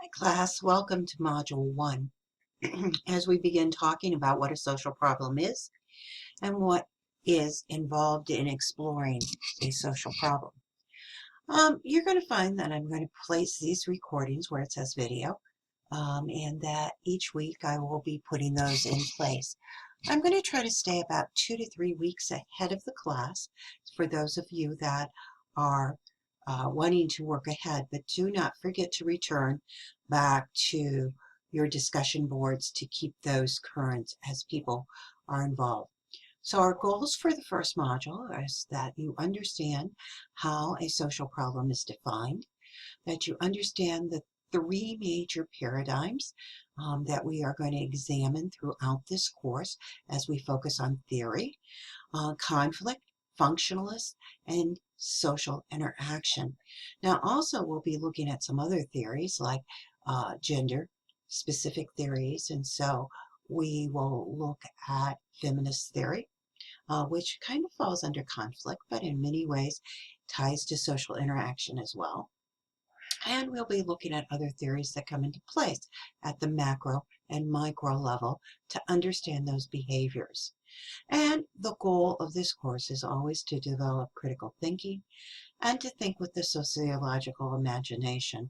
Hi class, welcome to Module 1. As we begin talking about what a social problem is and what is involved in exploring a social problem. You're going to find that I'm going to place these recordings where it says video, and that each week I will be putting those in place. I'm going to try to stay about 2 to 3 weeks ahead of the class for those of you that are wanting to work ahead, but do not forget to return back to your discussion boards to keep those current as people are involved. So our goals for the first module is that you understand how a social problem is defined, that you understand the three major paradigms that we are going to examine throughout this course as we focus on theory, conflict, functionalist, and social interaction. Now also we'll be looking at some other theories like gender specific theories, and so we will look at feminist theory, which kind of falls under conflict, but in many ways ties to social interaction as well. And we'll be looking at other theories that come into place at the macro and micro level to understand those behaviors. And the goal of this course is always to develop critical thinking and to think with the sociological imagination.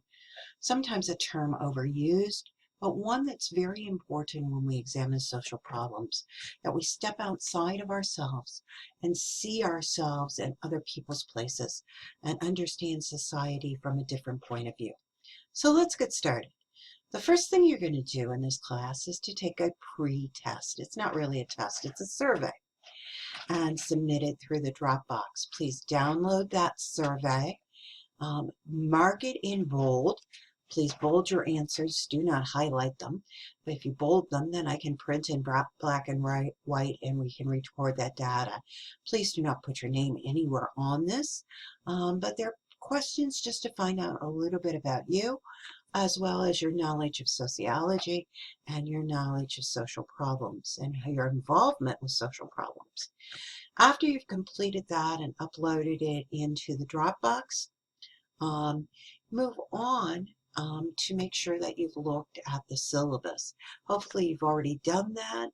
Sometimes a term overused, but one that's very important when we examine social problems, that we step outside of ourselves and see ourselves in other people's places and understand society from a different point of view. So let's get started. The first thing you're going to do in this class is to take a pre-test. It's not really a test, it's a survey, and submit it through the Dropbox. Please download that survey, mark it in bold. Please bold your answers, do not highlight them. But if you bold them, then I can print in black and white and we can record that data. Please do not put your name anywhere on this, but they're questions just to find out a little bit about you, as well as your knowledge of sociology and your knowledge of social problems and your involvement with social problems. After you've completed that and uploaded it into the Dropbox, move on to make sure that you've looked at the syllabus. Hopefully you've already done that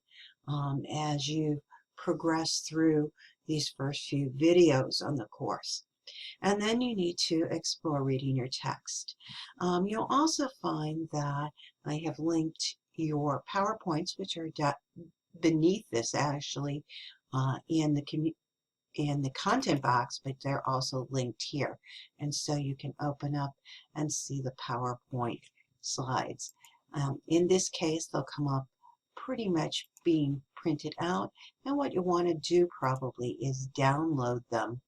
as you progress through these first few videos on the course. And then you need to explore reading your text. You'll also find that I have linked your PowerPoints, which are beneath this actually in the content box, but they're also linked here. And so you can open up and see the PowerPoint slides. In this case, they'll come up pretty much being printed out. And what you want to do probably is download them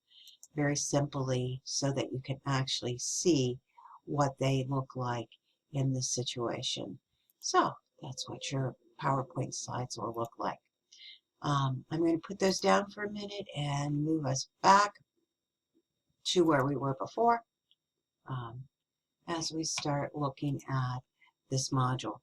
very simply so that you can actually see what they look like in this situation. So that's what your PowerPoint slides will look like. I'm going to put those down for a minute and move us back to where we were before as we start looking at this module.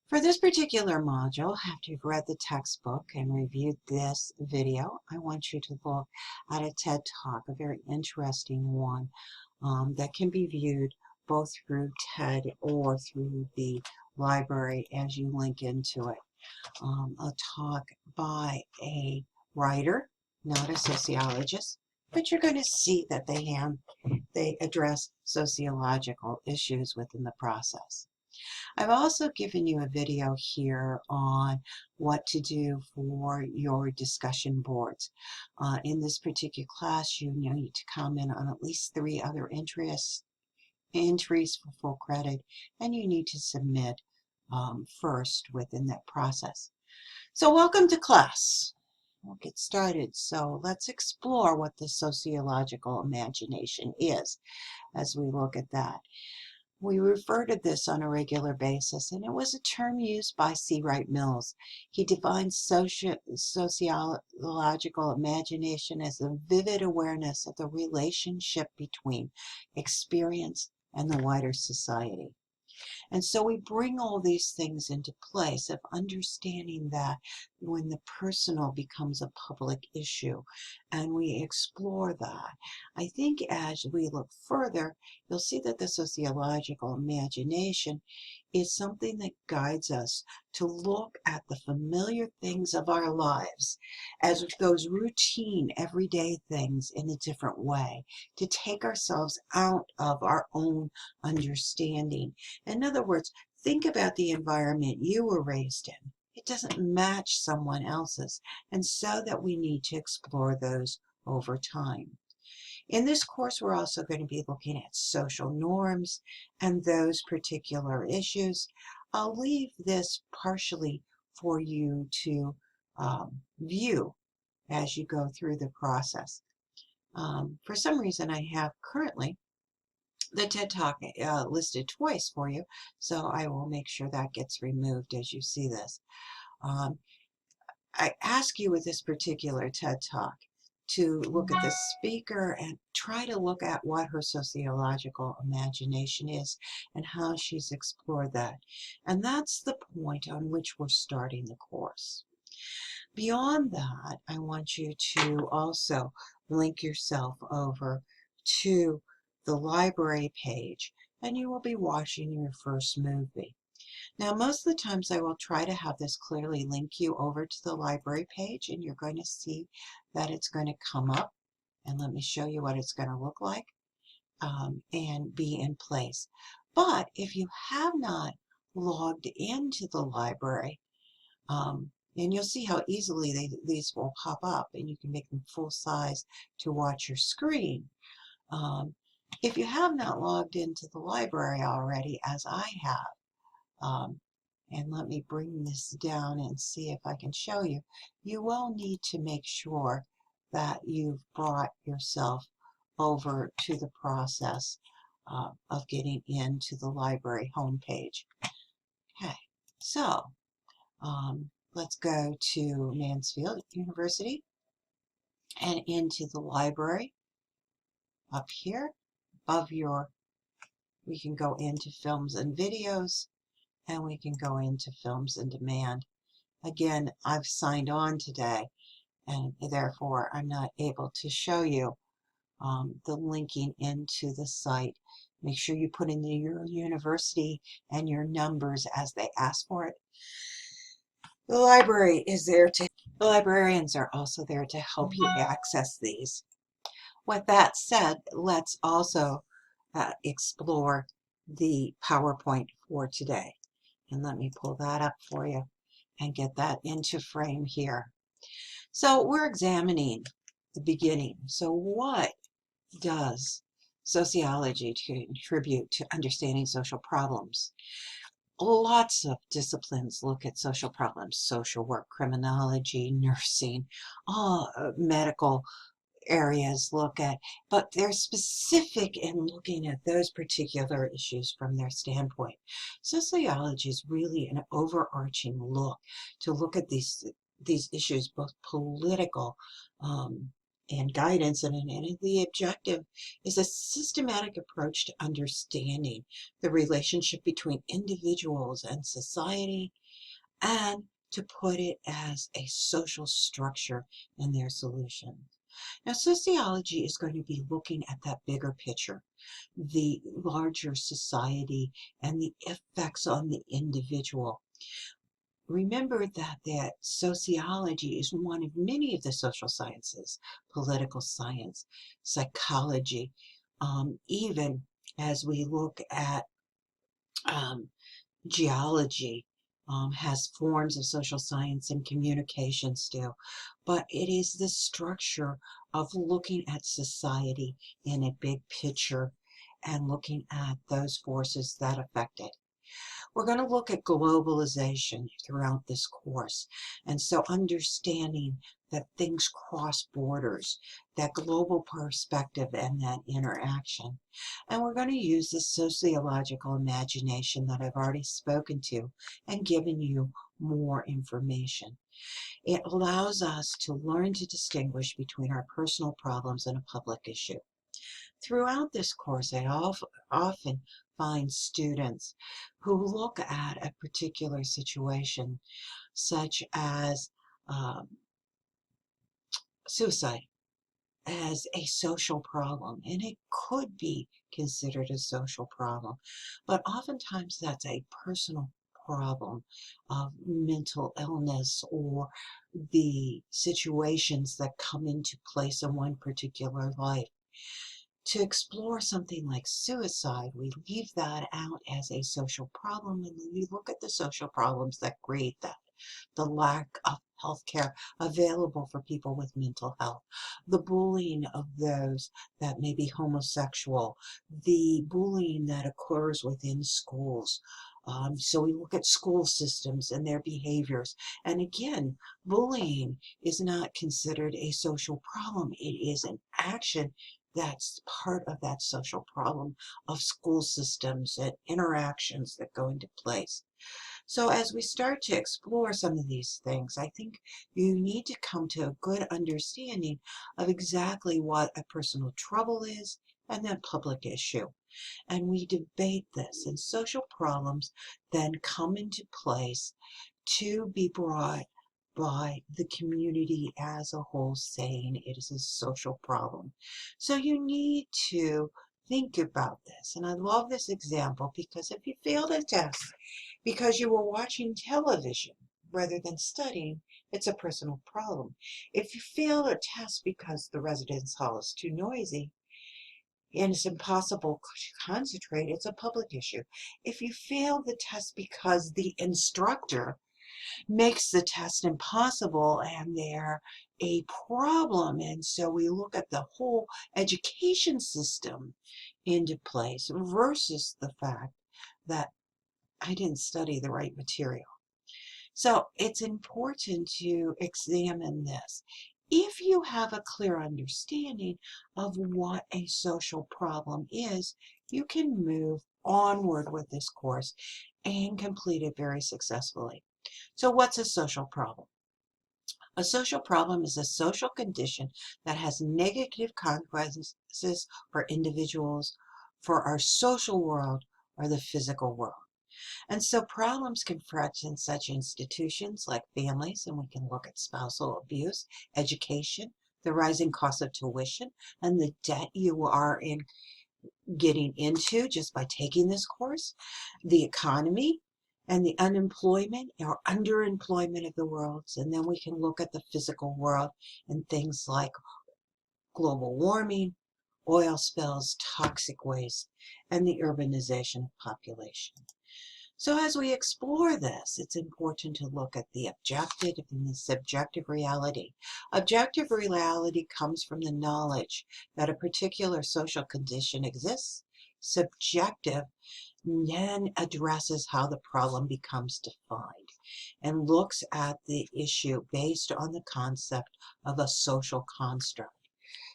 For this particular module, after you've read the textbook and reviewed this video, I want you to look at a TED Talk, a very interesting one that can be viewed both through TED or through the library as you link into it. A talk by a writer, not a sociologist, but you're going to see that they address sociological issues within the process. I've also given you a video here on what to do for your discussion boards. In this particular class, you need to comment on at least 3 other entries for full credit, and you need to submit first within that process. So welcome to class. We'll get started. So let's explore what the sociological imagination is as we look at that. We refer to this on a regular basis, and it was a term used by C. Wright Mills. He defines sociological imagination as the vivid awareness of the relationship between experience and the wider society. And so we bring all these things into place of understanding that when the personal becomes a public issue and we explore that, I think as we look further, you'll see that the sociological imagination is something that guides us to look at the familiar things of our lives as those routine everyday things in a different way, to take ourselves out of our own understanding. In other words, think about the environment you were raised in. It doesn't match someone else's, and so that we need to explore those over time. In this course, we're also going to be looking at social norms and those particular issues. I'll leave this partially for you to view as you go through the process. For some reason, I have currently the TED Talk listed twice for you, so I will make sure that gets removed as you see this. Um, I ask you with this particular TED Talk to look at the speaker and try to look at what her sociological imagination is and how she's explored that. And that's the point on which we're starting the course. Beyond that, I want you to also link yourself over to the library page, and you will be watching your first movie. Now, most of the times I will try to have this clearly link you over to the library page, and you're going to see that it's going to come up. And let me show you what it's going to look like and be in place. But if you have not logged into the library, and you'll see how easily these will pop up, and you can make them full size to watch your screen. If you have not logged into the library already, as I have, and let me bring this down and see if I can show you, you will need to make sure that you've brought yourself over to the process of getting into the library homepage. Okay, so let's go to Mansfield University and into the library. Up here above we can go into films and videos, and we can go into films and demand. Again, I've signed on today, and therefore I'm not able to show you the linking into the site. Make sure you put in your university and your numbers as they ask for it. The library is there to, the librarians are also there to help you access these. With that said, let's also explore the PowerPoint for today. And let me pull that up for you and get that into frame here. So we're examining the beginning. So what does sociology contribute to understanding social problems? Lots of disciplines look at social problems: social work, criminology, nursing, medical areas look at, but they're specific in looking at those particular issues from their standpoint. Sociology is really an overarching look to look at these issues, both political and guidance, and the objective is a systematic approach to understanding the relationship between individuals and society, and to put it as a social structure in their solution. Now, sociology is going to be looking at that bigger picture, the larger society and the effects on the individual. Remember that sociology is one of many of the social sciences: political science, psychology, even as we look at geology, has forms of social science, and communication still. But it is the structure of looking at society in a big picture and looking at those forces that affect it. We're going to look at globalization throughout this course, and so understanding that things cross borders, that global perspective and that interaction. And we're going to use the sociological imagination that I've already spoken to and given you more information. It allows us to learn to distinguish between our personal problems and a public issue. Throughout this course, I often find students who look at a particular situation, such as um, suicide, as a social problem, and it could be considered a social problem, but oftentimes that's a personal problem of mental illness or the situations that come into place in one particular life. To explore something like suicide, we leave that out as a social problem, and we look at the social problems that create that. The lack of health care available for people with mental health, the bullying of those that may be homosexual, the bullying that occurs within schools. So we look at school systems and their behaviors. And again, bullying is not considered a social problem. It is an action that's part of that social problem of school systems and interactions that go into place. So as we start to explore some of these things, I think you need to come to a good understanding of exactly what a personal trouble is and then public issue. And we debate this, and social problems then come into place to be brought by the community as a whole, saying it is a social problem. So you need to think about this. And I love this example because if you failed a test because you were watching television rather than studying, it's a personal problem. If you fail a test because the residence hall is too noisy and it's impossible to concentrate, it's a public issue. If you fail the test because the instructor makes the test impossible and they're a problem, and so we look at the whole education system into place versus the fact that I didn't study the right material. So it's important to examine this. If you have a clear understanding of what a social problem is, you can move onward with this course and complete it very successfully. So what's a social problem? A social problem is a social condition that has negative consequences for individuals, for our social world, or the physical world. And so problems confront in such institutions like families, and we can look at spousal abuse, education, the rising cost of tuition, and the debt you are in getting into just by taking this course, the economy, and the unemployment or underemployment of the world. And then we can look at the physical world and things like global warming, oil spills, toxic waste, and the urbanization of population. So as we explore this, it's important to look at the objective and the subjective reality. Objective reality comes from the knowledge that a particular social condition exists. Subjective then addresses how the problem becomes defined and looks at the issue based on the concept of a social construct.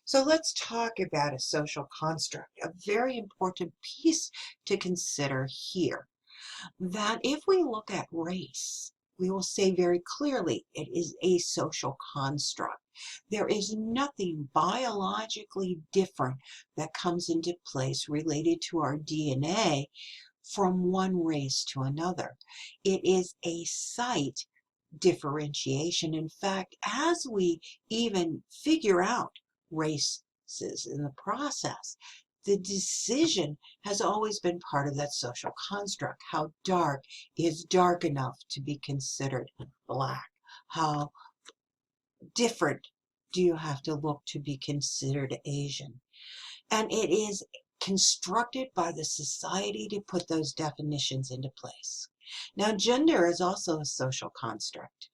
So let's talk about a social construct, a very important piece to consider here, that if we look at race, we will say very clearly it is a social construct. There is nothing biologically different that comes into place related to our DNA from one race to another. It is a site differentiation. In fact, as we even figure out races in the process, the decision has always been part of that social construct. How dark is dark enough to be considered black? How different do you have to look to be considered Asian? And it is constructed by the society to put those definitions into place. Now, gender is also a social construct.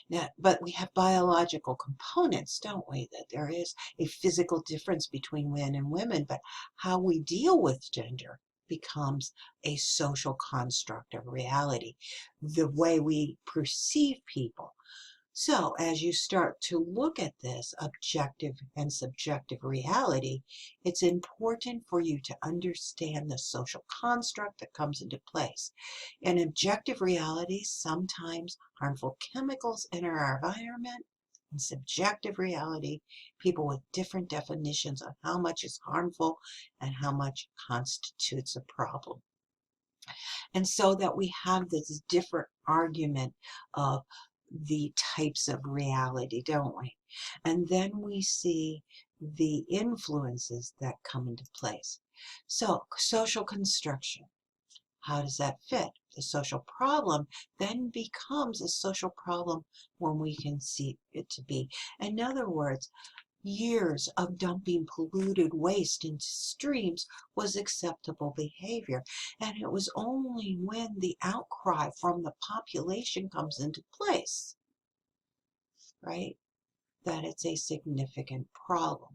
Now, but we have biological components, don't we? That there is a physical difference between men and women, but how we deal with gender becomes a social construct of reality, the way we perceive people. So as you start to look at this objective and subjective reality, it's important for you to understand the social construct that comes into place. In objective reality, sometimes harmful chemicals enter our environment and subjective reality, people with different definitions of how much is harmful and how much constitutes a problem. And so that we have this different argument of the types of reality, don't we? And then we see the influences that come into place. So, social construction. How does that fit? The social problem then becomes a social problem when we can see it to be. In other words, years of dumping polluted waste into streams was acceptable behavior. And it was only when the outcry from the population comes into place, right, that it's a significant problem.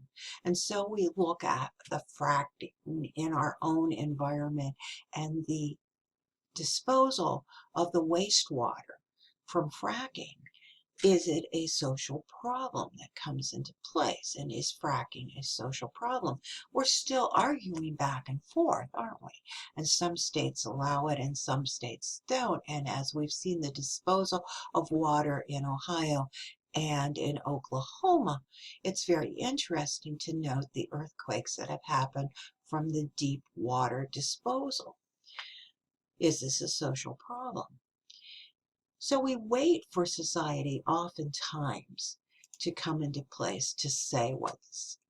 And so we look at the fracking in our own environment and the disposal of the wastewater from fracking. Is it a social problem that comes into place? And is fracking a social problem? We're still arguing back and forth, aren't we? And some states allow it and some states don't. And as we've seen the disposal of water in Ohio and in Oklahoma, it's very interesting to note the earthquakes that have happened from the deep water disposal. Is this a social problem? So we wait for society oftentimes to come into place to say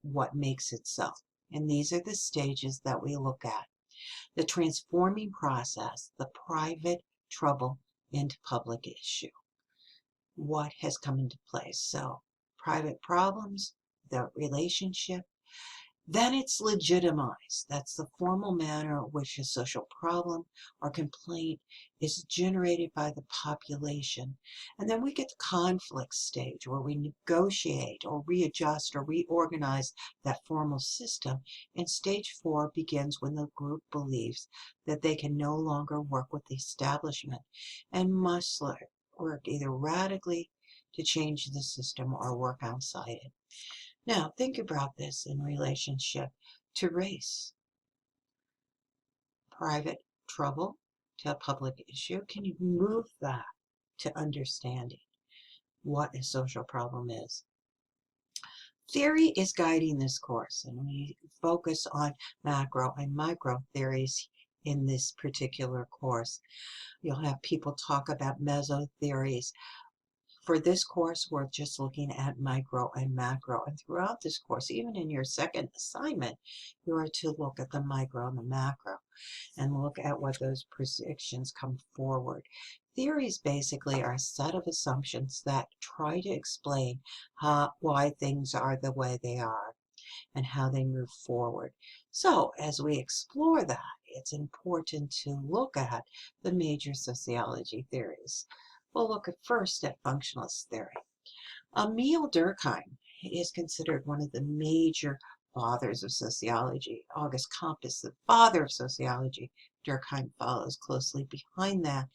what makes it so. And these are the stages that we look at. The transforming process, the private trouble into public issue. What has come into place? So private problems, the relationship, then it's legitimized. That's the formal manner in which a social problem or complaint is generated by the population. And then we get the conflict stage where we negotiate or readjust or reorganize that formal system. And stage 4 begins when the group believes that they can no longer work with the establishment and must work either radically to change the system or work outside it. Now, think about this in relationship to race. Private trouble to a public issue. Can you move that to understanding what a social problem is? Theory is guiding this course, and we focus on macro and micro theories in this particular course. You'll have people talk about meso theories. For this course, we're just looking at micro and macro. And throughout this course, even in your second assignment, you are to look at the micro and the macro and look at what those predictions come forward. Theories basically are a set of assumptions that try to explain why things are the way they are and how they move forward. So as we explore that, it's important to look at the major sociology theories. We'll look at first at functionalist theory. Emile Durkheim is considered one of the major fathers of sociology. Auguste Comte is the father of sociology. Durkheim follows closely behind that.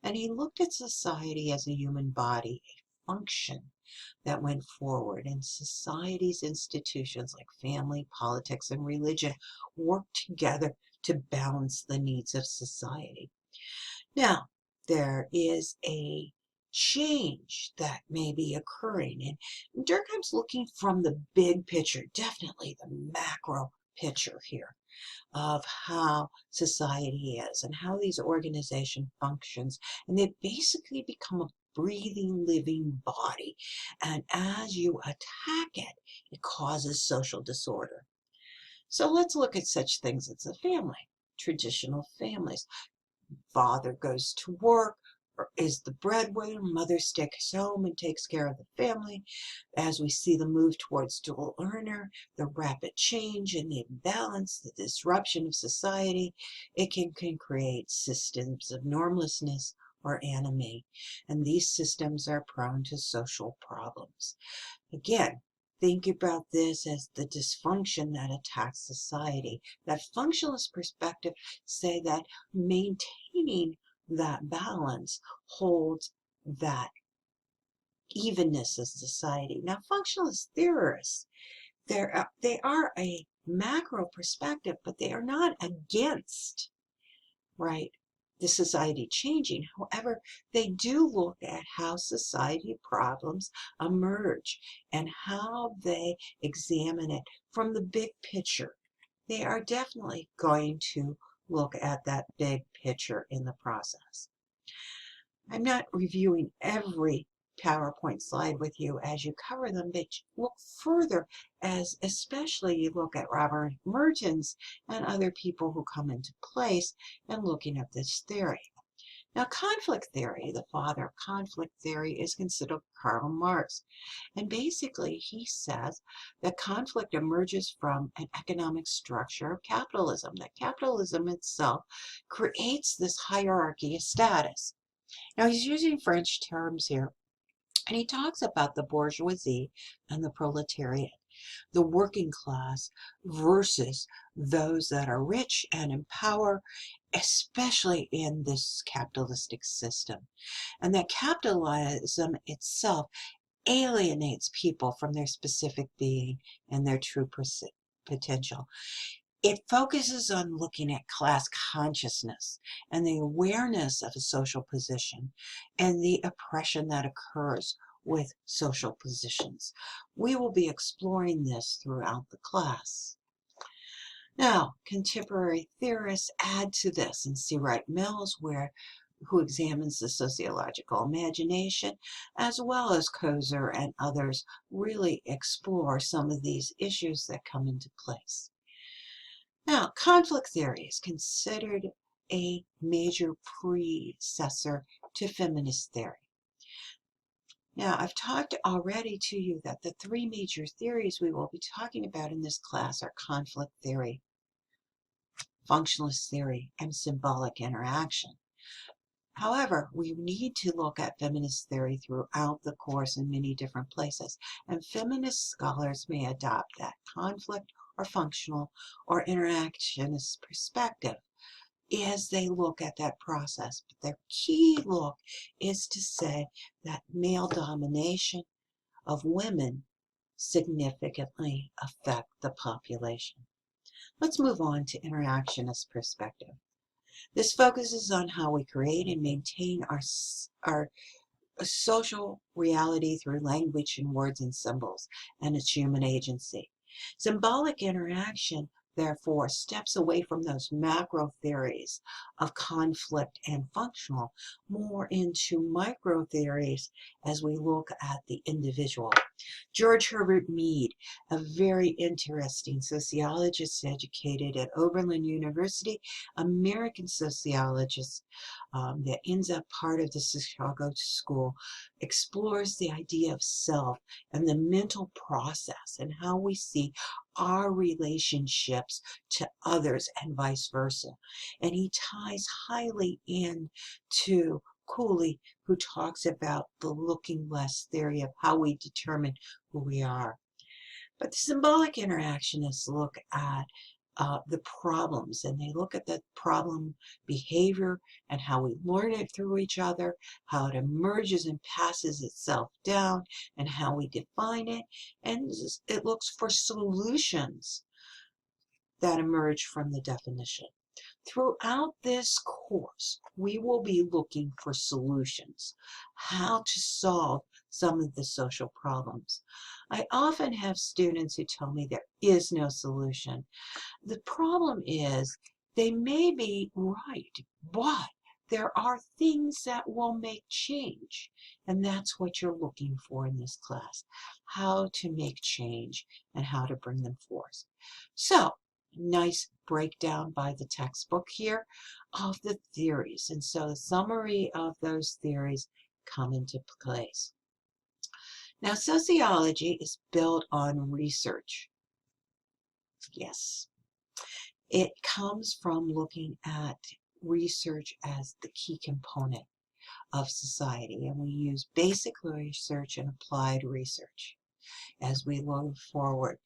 And he looked at society as a human body, a function that went forward. And society's institutions like family, politics, and religion work together to balance the needs of society. Now, there is a change that may be occurring. And Durkheim's looking from the big picture, definitely the macro picture here of how society is and how these organization functions. And they basically become a breathing, living body. And as you attack it, it causes social disorder. So let's look at such things as a family, traditional families. Father goes to work or is the breadwinner, mother stays home and takes care of the family. As we see the move towards dual earner, the rapid change and the imbalance, the disruption of society, it can create systems of normlessness or anomie. And these systems are prone to social problems. Again, think about this as the dysfunction that attacks society. That functionalist perspective say that maintaining that balance holds that evenness of society. Now, functionalist theorists, they are a macro perspective, but they are not against, right, the society changing. However, they do look at how society problems emerge and how they examine it from the big picture. They are definitely going to look at that big picture in the process. I'm not reviewing every PowerPoint slide with you as you cover them, but look further as especially you look at Robert Mertens and other people who come into place and looking at this theory. Now, conflict theory, the father of conflict theory, is considered Karl Marx. And basically, he says that conflict emerges from an economic structure of capitalism, that capitalism itself creates this hierarchy of status. Now, he's using French terms here, and he talks about the bourgeoisie and the proletariat, the working class versus those that are rich and in power, especially in this capitalistic system. And that capitalism itself alienates people from their specific being and their true potential. It focuses on looking at class consciousness and the awareness of a social position and the oppression that occurs with social positions. We will be exploring this throughout the class. Now, contemporary theorists add to this, and C. Wright Mills, who examines the sociological imagination, as well as Koser and others, really explore some of these issues that come into place. Now, conflict theory is considered a major predecessor to feminist theory. Now, I've talked already to you that the three major theories we will be talking about in this class are conflict theory, functionalist theory, and symbolic interaction. However, we need to look at feminist theory throughout the course in many different places, and feminist scholars may adopt that conflict or functional or interactionist perspective as they look at that process. But their key look is to say that male domination of women significantly affect the population. Let's move on to interactionist perspective. This focuses on how we create and maintain our social reality through language and words and symbols and its human agency. Symbolic interaction, therefore, steps away from those macro theories of conflict and functional, more into micro theories as we look at the individual. George Herbert Mead, a very interesting sociologist educated at Oberlin University, American sociologist that ends up part of the Chicago School, explores the idea of self and the mental process and how we see our relationships to others and vice versa. And he ties highly into Cooley, who talks about the looking glass theory of how we determine who we are. But the symbolic interactionists look at the problems, and they look at the problem behavior and how we learn it through each other, how it emerges and passes itself down, and how we define it. And it looks for solutions that emerge from the definition. Throughout this course, we will be looking for solutions, how to solve some of the social problems. I often have students who tell me there is no solution. The problem is they may be right, but there are things that will make change, and that's what you're looking for in this class, how to make change and how to bring them forth. So, nice breakdown by the textbook here of the theories. And so the summary of those theories come into place. Now, sociology is built on research. Yes. It comes from looking at research as the key component of society. And we use basic research and applied research as we move forward.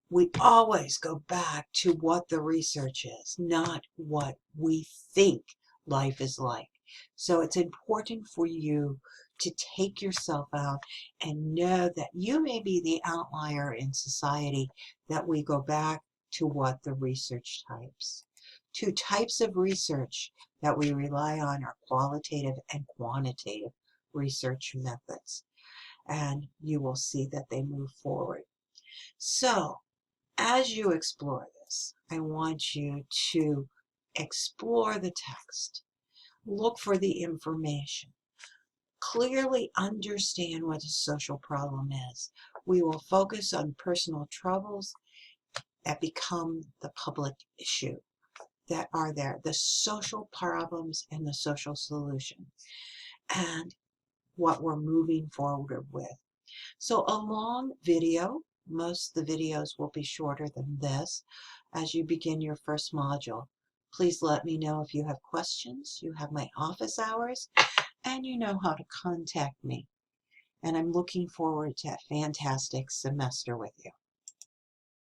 We always go back to what the research is, not what we think life is like. So it's important for you to take yourself out and know that you may be the outlier in society, that we go back to what the research types Two types of research that we rely on are qualitative and quantitative research methods. And you will see that they move forward. So, as you explore this, I want you to explore the text, look for the information, clearly understand what a social problem is. We will focus on personal troubles that become the public issue that are there, the social problems and the social solution, and what we're moving forward with. So a long video, most of the videos will be shorter than this as you begin your first module. Please let me know if you have questions. You have my office hours and you know how to contact me. And I'm looking forward to a fantastic semester with you.